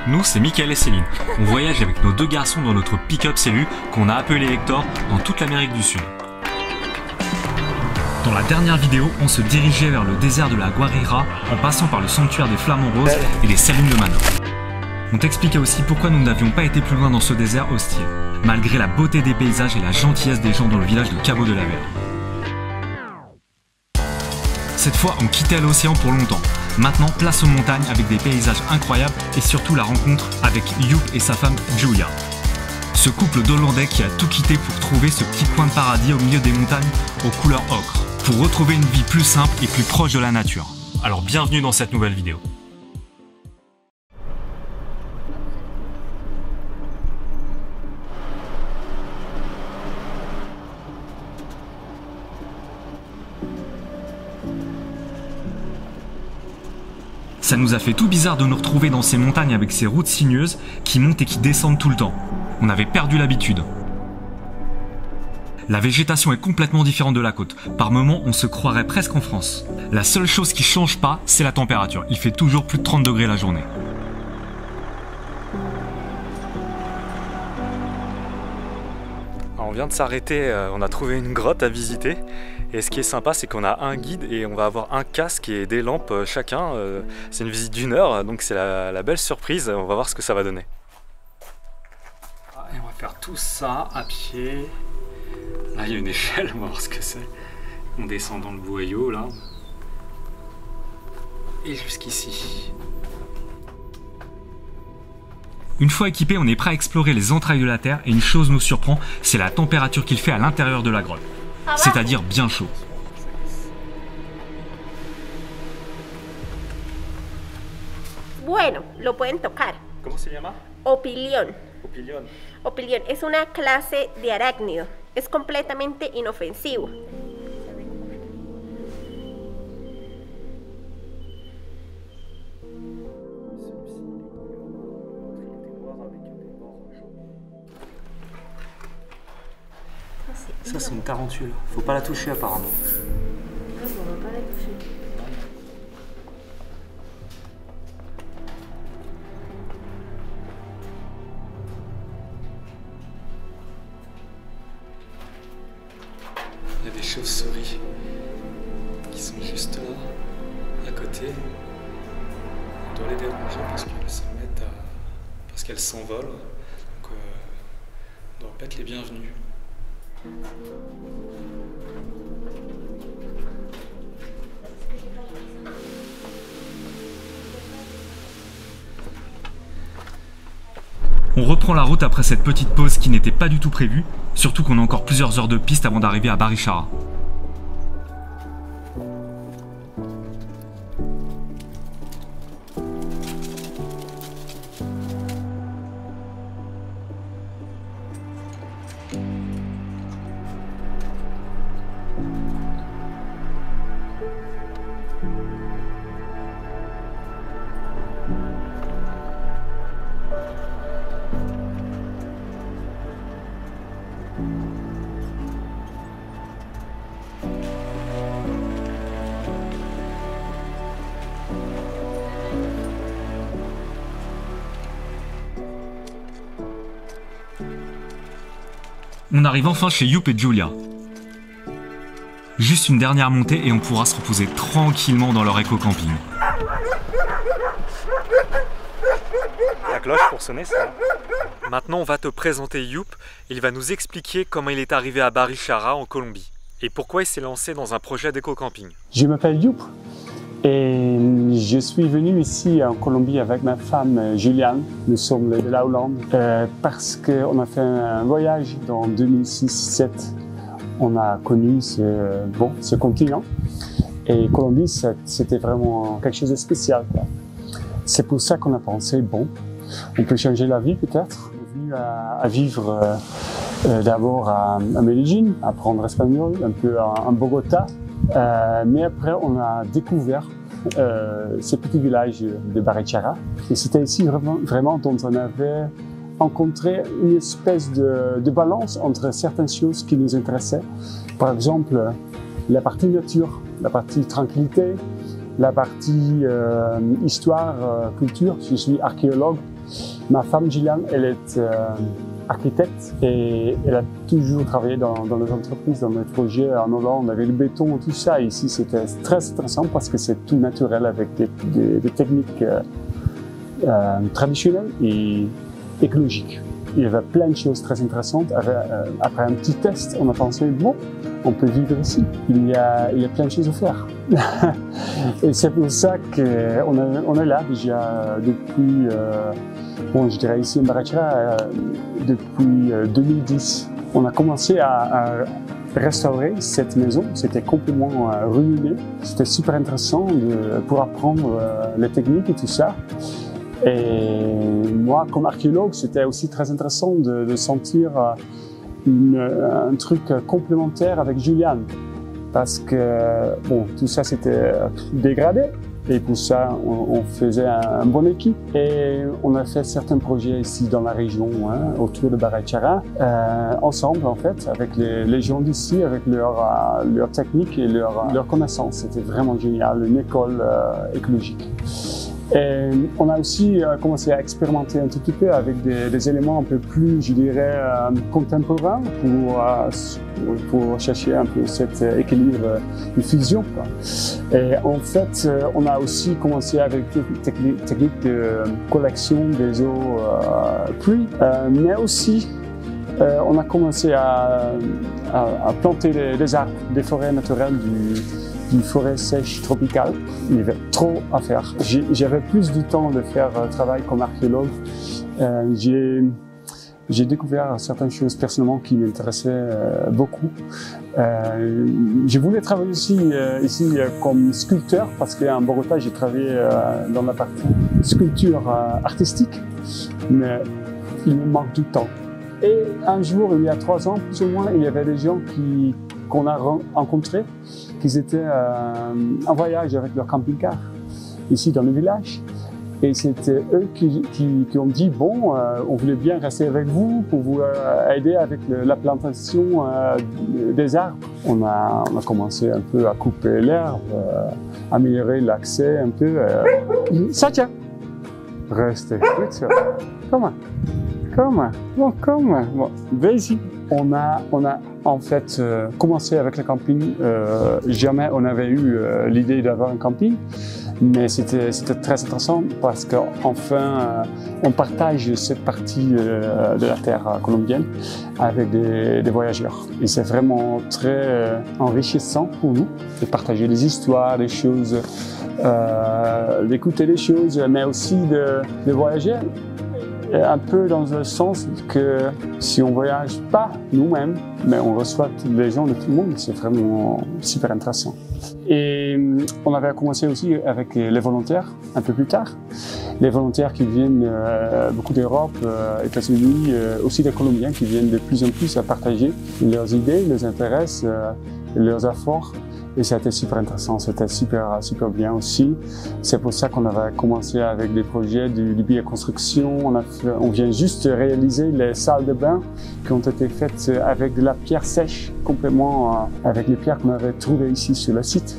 Nous, c'est Mickaël et Céline. On voyage avec nos deux garçons dans notre pick-up Célu qu'on a appelé Hector dans toute l'Amérique du Sud. Dans la dernière vidéo, on se dirigeait vers le désert de la Guarira en passant par le sanctuaire des Flamants Roses et les salines de Mana. On t'expliquait aussi pourquoi nous n'avions pas été plus loin dans ce désert hostile, malgré la beauté des paysages et la gentillesse des gens dans le village de Cabo de la Verde. Cette fois, on quittait l'océan pour longtemps. Maintenant, place aux montagnes avec des paysages incroyables et surtout la rencontre avec Joep et sa femme Julia. Ce couple d'Hollandais qui a tout quitté pour trouver ce petit coin de paradis au milieu des montagnes aux couleurs ocre, pour retrouver une vie plus simple et plus proche de la nature. Alors bienvenue dans cette nouvelle vidéo. Ça nous a fait tout bizarre de nous retrouver dans ces montagnes avec ces routes sinueuses qui montent et qui descendent tout le temps. On avait perdu l'habitude. La végétation est complètement différente de la côte. Par moments, on se croirait presque en France. La seule chose qui change pas, c'est la température. Il fait toujours plus de 30 degrés la journée. On vient de s'arrêter, on a trouvé une grotte à visiter. Et ce qui est sympa, c'est qu'on a un guide et on va avoir un casque et des lampes chacun. C'est une visite d'1 heure, donc c'est la belle surprise. On va voir ce que ça va donner. Et on va faire tout ça à pied. Là, il y a une échelle, on va voir ce que c'est. On descend dans le boyau, là. Et jusqu'ici. Une fois équipé, on est prêt à explorer les entrailles de la Terre. Et une chose nous surprend, c'est la température qu'il fait à l'intérieur de la grotte. C'est-à-dire bien chaud. Bueno, lo pueden tocar. ¿Cómo se llama? Opilión. Opilión. Opilión es una clase de arácnido. Es completamente inofensivo. Ça, c'est une tarentule. Faut pas la toucher apparemment. Il y a des chauves-souris qui sont juste là, à côté. On doit les déranger parce qu'elles se mettent à... parce qu'elles s'envolent. Donc on doit pas être les bienvenus. On reprend la route après cette petite pause qui n'était pas du tout prévue, surtout qu'on a encore plusieurs heures de piste avant d'arriver à Barichara. On arrive enfin chez Joep et Julia. Juste une dernière montée et on pourra se reposer tranquillement dans leur éco-camping. La cloche pour sonner ça. Maintenant on va te présenter Joep. Il va nous expliquer comment il est arrivé à Barichara en Colombie et pourquoi il s'est lancé dans un projet d'éco-camping. Je m'appelle Joep et je suis venu ici en Colombie avec ma femme Juliane. Nous sommes de la Hollande parce qu'on a fait un voyage en 2006-2007. On a connu ce continent et Colombie c'était vraiment quelque chose de spécial. C'est pour ça qu'on a pensé, bon, on peut changer la vie peut-être. On est venu à vivre d'abord à Medellín, apprendre espagnol, un peu en Bogota. Mais après, on a découvert ce petit village de Barichara. Et c'était ici vraiment dont on avait rencontré une espèce de balance entre certaines choses qui nous intéressaient. Par exemple, la partie nature, la partie tranquillité, la partie histoire, culture. Je suis archéologue. Ma femme Gilliane, elle est architecte et elle a toujours travaillé dans les entreprises, dans les projets en Hollande, avec le béton et tout ça. Ici, c'était très intéressant parce que c'est tout naturel avec des techniques traditionnelles et écologiques. Il y avait plein de choses très intéressantes. Après un petit test, on a pensé, bon, on peut vivre ici. Il y a plein de choses à faire. Et c'est pour ça qu'on est là déjà depuis, bon, je dirais ici en Barachara, depuis 2010. On a commencé à restaurer cette maison. C'était complètement ruiné. C'était super intéressant pour apprendre les techniques et tout ça. Et moi, comme archéologue, c'était aussi très intéressant de sentir un truc complémentaire avec Juliane. Parce que, bon, tout ça c'était dégradé. Et pour ça, on faisait une bonne équipe. Et on a fait certains projets ici dans la région, hein, autour de Barachara, ensemble en fait, avec les gens d'ici, avec leur technique et leur connaissances. C'était vraiment génial, une école écologique. Et on a aussi commencé à expérimenter un tout petit peu avec des éléments un peu plus, je dirais, contemporains pour chercher un peu cet équilibre de fusion, quoi. Et en fait, on a aussi commencé avec des techniques de collection des eaux pluie, mais aussi on a commencé à planter des arbres, des forêts naturelles d'une forêt sèche tropicale. Il y avait trop à faire. J'avais plus du temps de faire travail comme archéologue. J'ai découvert certaines choses personnellement qui m'intéressaient beaucoup. Je voulais travailler aussi ici comme sculpteur parce qu'en Bogota, j'ai travaillé dans la partie sculpture artistique, mais il me manque du temps. Et un jour, il y a 3 ans plus ou moins, il y avait des gens qu'on a rencontrés, qui étaient en voyage avec leur camping-car ici dans le village. Et c'était eux qui ont dit, bon, on voulait bien rester avec vous pour vous aider avec la plantation des arbres. On a commencé un peu à couper l'herbe, améliorer l'accès un peu. Satya, restez. Comment? Bon, vas-y. On a en fait commencé avec le camping. Jamais on avait eu l'idée d'avoir un camping, mais c'était très intéressant parce qu'enfin on partage cette partie de la terre colombienne avec des voyageurs. Et c'est vraiment très enrichissant pour nous de partager des histoires, des choses, d'écouter des choses, mais aussi de voyager. Un peu dans le sens que si on voyage pas nous-mêmes, mais on reçoit les gens de tout le monde, c'est vraiment super intéressant. Et on avait commencé aussi avec les volontaires un peu plus tard. Les volontaires qui viennent beaucoup d'Europe, États-Unis, aussi des Colombiens qui viennent de plus en plus à partager leurs idées, leurs intérêts, leurs efforts. Et ça a été super intéressant, c'était super bien aussi. C'est pour ça qu'on avait commencé avec des projets du bioconstruction. On vient juste réaliser les salles de bain qui ont été faites avec de la pierre sèche, complètement avec les pierres qu'on avait trouvées ici sur le site.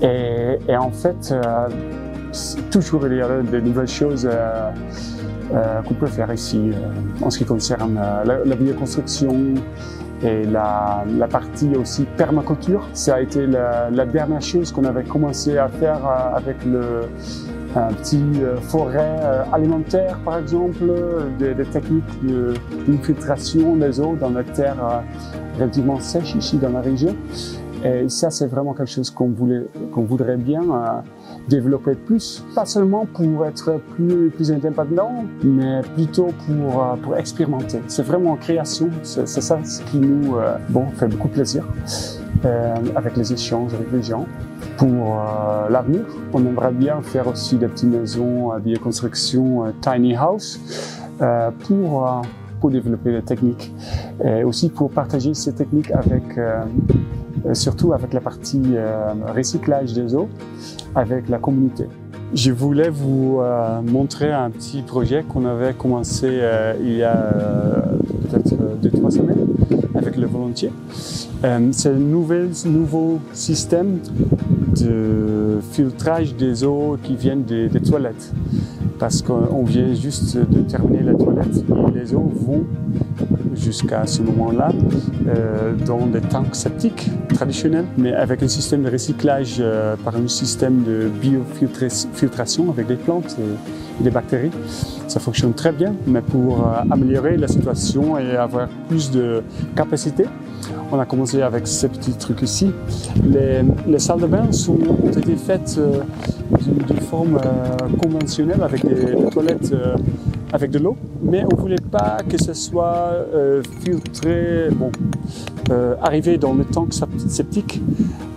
Et en fait, toujours il y a de nouvelles choses qu'on peut faire ici en ce qui concerne la bioconstruction. Et la partie aussi permaculture, ça a été la dernière chose qu'on avait commencé à faire avec un petit forêt alimentaire par exemple, des techniques d'infiltration des eaux dans la terre relativement sèche ici dans la région. Et ça c'est vraiment quelque chose qu'on voudrait bien développer plus, pas seulement pour être plus indépendant, mais plutôt pour expérimenter. C'est vraiment en création, c'est ça ce qui nous fait beaucoup plaisir avec les échanges avec les gens. Pour l'avenir, on aimerait bien faire aussi des petites maisons de construction tiny house pour développer les techniques et aussi pour partager ces techniques avec surtout avec la partie recyclage des eaux avec la communauté. Je voulais vous montrer un petit projet qu'on avait commencé il y a peut-être 2-3 semaines avec le volontiers. C'est un nouveau système de filtrage des eaux qui viennent des toilettes. Parce qu'on vient juste de terminer la toilette et les eaux vont jusqu'à ce moment-là dans des tanks septiques traditionnels, mais avec un système de recyclage par un système de biofiltration avec des plantes et des bactéries. Ça fonctionne très bien, mais pour améliorer la situation et avoir plus de capacité, on a commencé avec ces petits trucs ici. Les salles de bain ont été faites d'une forme conventionnelle avec des toilettes avec de l'eau, mais on ne voulait pas que ce soit filtré, arrivé dans le tank septique,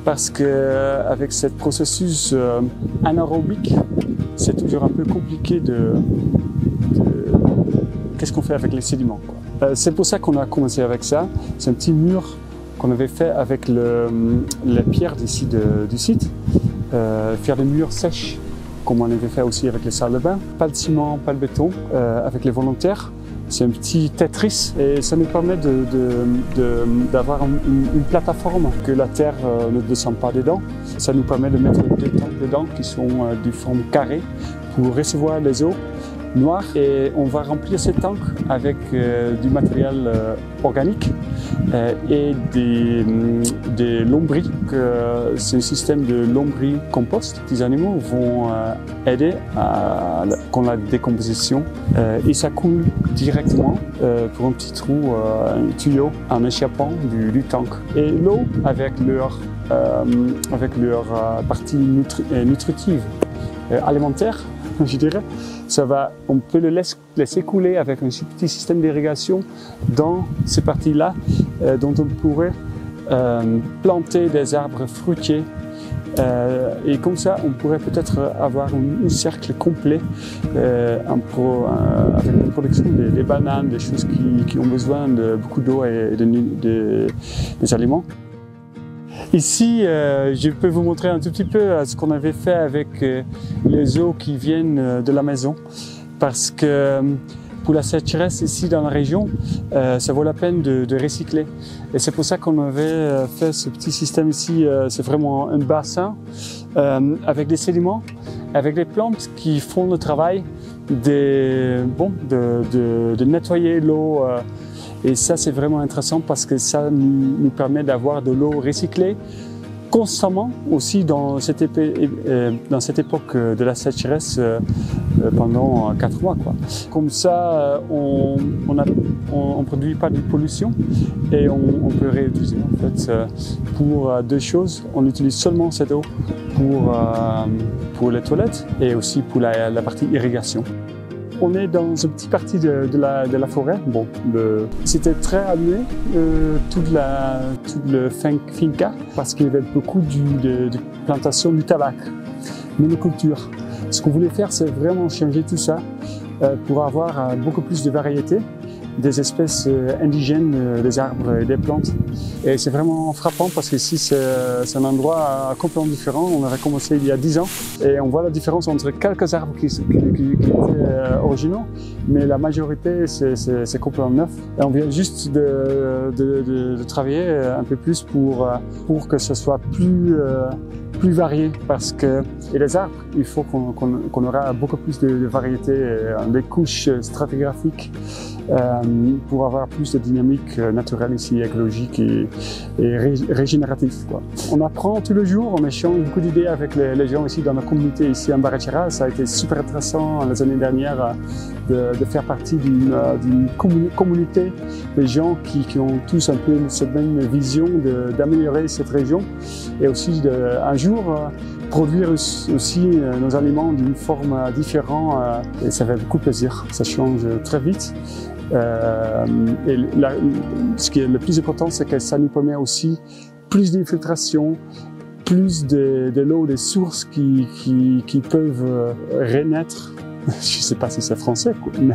parce qu'avec ce processus anaérobique, c'est toujours un peu compliqué qu'est-ce qu'on fait avec les sédiments, quoi. C'est pour ça qu'on a commencé avec ça. C'est un petit mur qu'on avait fait avec les pierres d'ici du site, faire des murs sèches, comme on avait fait aussi avec les salles de bain. Pas de ciment, pas de béton, avec les volontaires. C'est un petit Tetris et ça nous permet d'avoir une plateforme que la terre ne descend pas dedans. Ça nous permet de mettre des tanks dedans qui sont de forme carrée pour recevoir les eaux noires, et on va remplir ces tanks avec du matériel organique et des lombris. C'est un système de lombris compost. Les animaux vont aider à la décomposition et ça coule directement pour un petit trou, un tuyau en échappant du tank. Et l'eau avec leur partie nutritive alimentaire, je dirais, on peut le laisser couler avec un petit système d'irrigation dans ces parties-là, dont on pourrait planter des arbres fruitiers. Et comme ça, on pourrait peut-être avoir un cercle complet avec la production des bananes, des choses qui ont besoin de beaucoup d'eau et des aliments. Ici, je peux vous montrer un tout petit peu ce qu'on avait fait avec les eaux qui viennent de la maison, parce que pour la sécheresse ici dans la région, ça vaut la peine de recycler. Et c'est pour ça qu'on avait fait ce petit système ici. C'est vraiment un bassin avec des sédiments, avec des plantes qui font le travail de nettoyer l'eau. Et ça, c'est vraiment intéressant parce que ça nous permet d'avoir de l'eau recyclée constamment aussi dans cette époque de la sécheresse pendant 4 mois, quoi. Comme ça, on produit pas de pollution et on peut réutiliser en fait pour 2 choses. On utilise seulement cette eau pour les toilettes et aussi pour la partie irrigation. On est dans une petite partie de la forêt. Bon, c'était très animé, toute le finca, parce qu'il y avait beaucoup de plantation du tabac, monoculture. Ce qu'on voulait faire, c'est vraiment changer tout ça pour avoir beaucoup plus de variétés, des espèces indigènes, des arbres et des plantes. Et c'est vraiment frappant parce qu'ici, c'est un endroit complètement différent. On avait commencé il y a 10 ans et on voit la différence entre quelques arbres qui étaient originaux, mais la majorité, c'est complètement neuf. Et on vient juste de travailler un peu plus pour que ce soit plus varié, parce que les arbres, il faut qu'on aura beaucoup plus de variétés, des couches stratigraphiques pour avoir plus de dynamique naturelle ici, écologique et régénérative, quoi. On apprend tous les jours, on échange beaucoup d'idées avec les gens ici dans la communauté ici en Barrachara. Ça a été super intéressant les années dernières de faire partie d'une communauté de gens qui ont tous un peu cette même vision d'améliorer cette région et aussi un jour produire aussi nos aliments d'une forme différente, et ça fait beaucoup plaisir. Ça change très vite. Et ce qui est le plus important, c'est que ça nous permet aussi plus d'infiltration, plus de l'eau, des sources qui peuvent renaître. Je ne sais pas si c'est français, quoi. Mais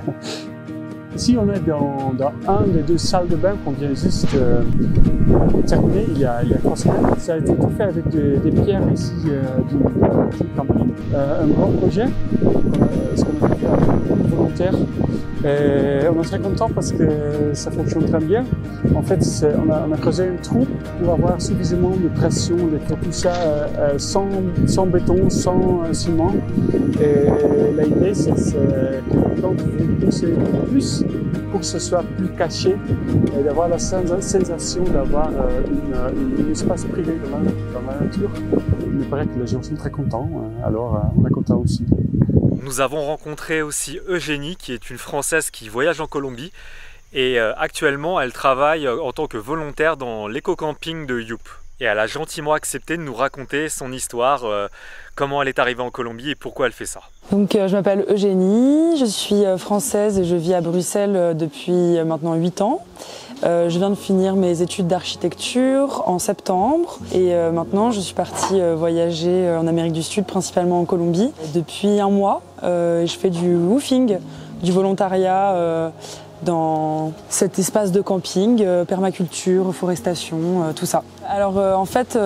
ici, on est dans un des 2 salles de bain qu'on vient juste terminer il y a 3 semaines. Ça a été tout fait avec des pierres ici du camping. Un grand projet, ce qu'on a fait avec des volontaires. on est très content parce que ça fonctionne très bien. En fait, on a creusé un trou pour avoir suffisamment de pression, de faire tout ça sans béton, sans ciment. Et l'idée, c'est que les plantes vont pousser plus pour que ce soit plus caché et d'avoir la sensation d'avoir un espace privé dans la nature. Il me paraît que les gens sont très contents, alors on est content aussi. Nous avons rencontré aussi Eugénie, qui est une Française qui voyage en Colombie. Et actuellement, elle travaille en tant que volontaire dans l'éco-camping de Youp. Et elle a gentiment accepté de nous raconter son histoire, comment elle est arrivée en Colombie et pourquoi elle fait ça. Donc, je m'appelle Eugénie, je suis française et je vis à Bruxelles depuis maintenant 8 ans. Je viens de finir mes études d'architecture en septembre et maintenant je suis partie voyager en Amérique du Sud, principalement en Colombie. Depuis un mois, je fais du woofing, du volontariat dans cet espace de camping, permaculture, reforestation, tout ça. Alors en fait,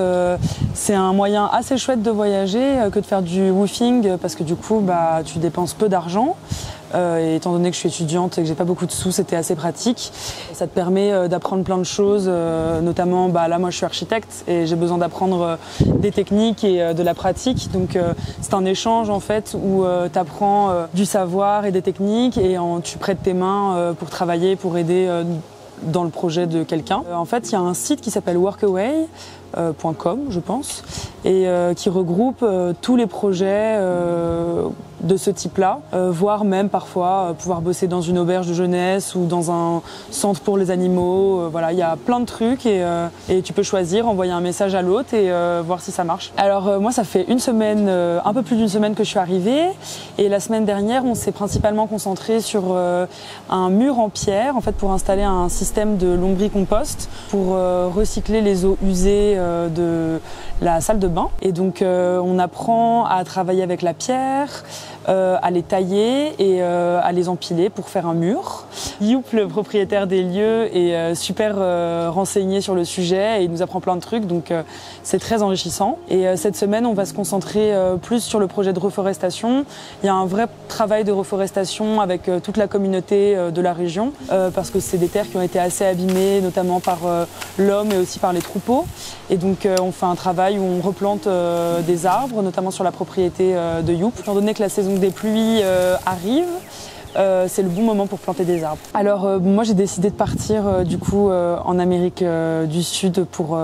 c'est un moyen assez chouette de voyager que de faire du woofing parce que du coup, tu dépenses peu d'argent. Et étant donné que je suis étudiante et que j'ai pas beaucoup de sous, c'était assez pratique. Ça te permet d'apprendre plein de choses, notamment là moi je suis architecte et j'ai besoin d'apprendre des techniques et de la pratique. Donc c'est un échange en fait où tu apprends du savoir et des techniques et tu prêtes tes mains pour travailler, pour aider dans le projet de quelqu'un. En fait, il y a un site qui s'appelle workaway.com, je pense, et qui regroupe tous les projets de ce type-là, voire même parfois pouvoir bosser dans une auberge de jeunesse ou dans un centre pour les animaux. Voilà, il y a plein de trucs et tu peux choisir, envoyer un message à l'autre et voir si ça marche. Alors moi, ça fait une semaine, un peu plus d'une semaine que je suis arrivée et la semaine dernière, on s'est principalement concentré sur un mur en pierre, en fait, pour installer un système de lombricompost pour recycler les eaux usées de la salle de bain. Et donc on apprend à travailler avec la pierre, à les tailler et à les empiler pour faire un mur. Youp, le propriétaire des lieux, est super renseigné sur le sujet et il nous apprend plein de trucs, donc c'est très enrichissant. Et cette semaine, on va se concentrer plus sur le projet de reforestation. Il y a un vrai travail de reforestation avec toute la communauté de la région, parce que c'est des terres qui ont été assez abîmées, notamment par l'homme et aussi par les troupeaux. Et donc on fait un travail où on replante des arbres, notamment sur la propriété de Youp. Étant donné que la saison des pluies arrive, c'est le bon moment pour planter des arbres. Alors moi j'ai décidé de partir du coup en Amérique du Sud pour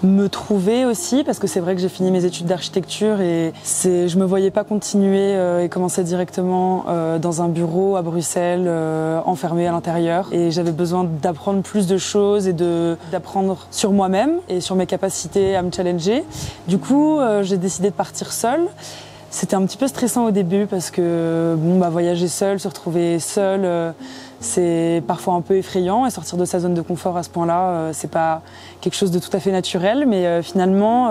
me trouver aussi, parce que c'est vrai que j'ai fini mes études d'architecture et je me voyais pas continuer et commencer directement dans un bureau à Bruxelles, enfermé à l'intérieur. Et j'avais besoin d'apprendre plus de choses et d'apprendre sur moi-même et sur mes capacités à me challenger. Du coup, j'ai décidé de partir seule. C'était un petit peu stressant au début parce que voyager seul, se retrouver seul, c'est parfois un peu effrayant et sortir de sa zone de confort à ce point-là, c'est pas quelque chose de tout à fait naturel, mais finalement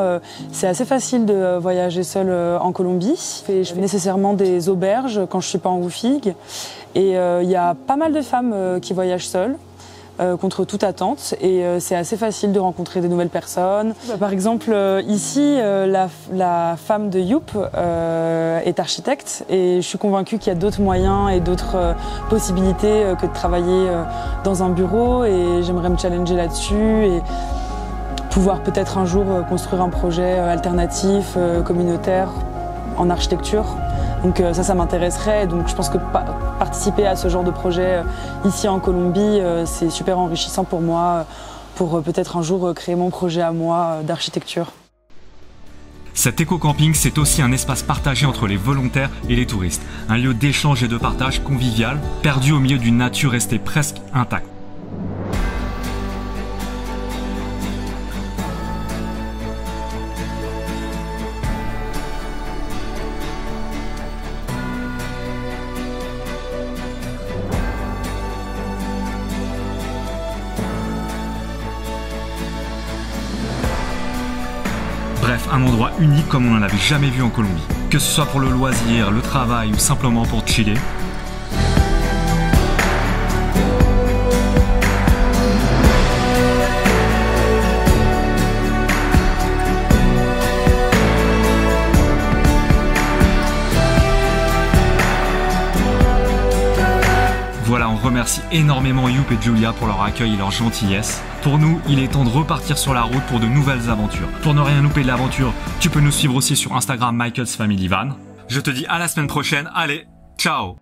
c'est assez facile de voyager seul en Colombie. Je fais nécessairement des auberges quand je suis pas en woofing et il y a pas mal de femmes qui voyagent seules. Contre toute attente et c'est assez facile de rencontrer des nouvelles personnes. Par exemple, ici, la femme de Youp est architecte et je suis convaincue qu'il y a d'autres moyens et d'autres possibilités que de travailler dans un bureau et j'aimerais me challenger là-dessus et pouvoir peut-être un jour construire un projet alternatif, communautaire en architecture. Donc ça m'intéresserait. Donc je pense que participer à ce genre de projet ici en Colombie, c'est super enrichissant pour moi, pour peut-être un jour créer mon projet à moi d'architecture. Cet éco-camping, c'est aussi un espace partagé entre les volontaires et les touristes. Un lieu d'échange et de partage convivial, perdu au milieu d'une nature restée presque intacte. Bref, un endroit unique comme on n'en avait jamais vu en Colombie. Que ce soit pour le loisir, le travail ou simplement pour chiller. Voilà, on remercie énormément Youp et Julia pour leur accueil et leur gentillesse. Pour nous, il est temps de repartir sur la route pour de nouvelles aventures. Pour ne rien louper de l'aventure, tu peux nous suivre aussi sur Instagram Michael's Family Van. Je te dis à la semaine prochaine, allez, ciao!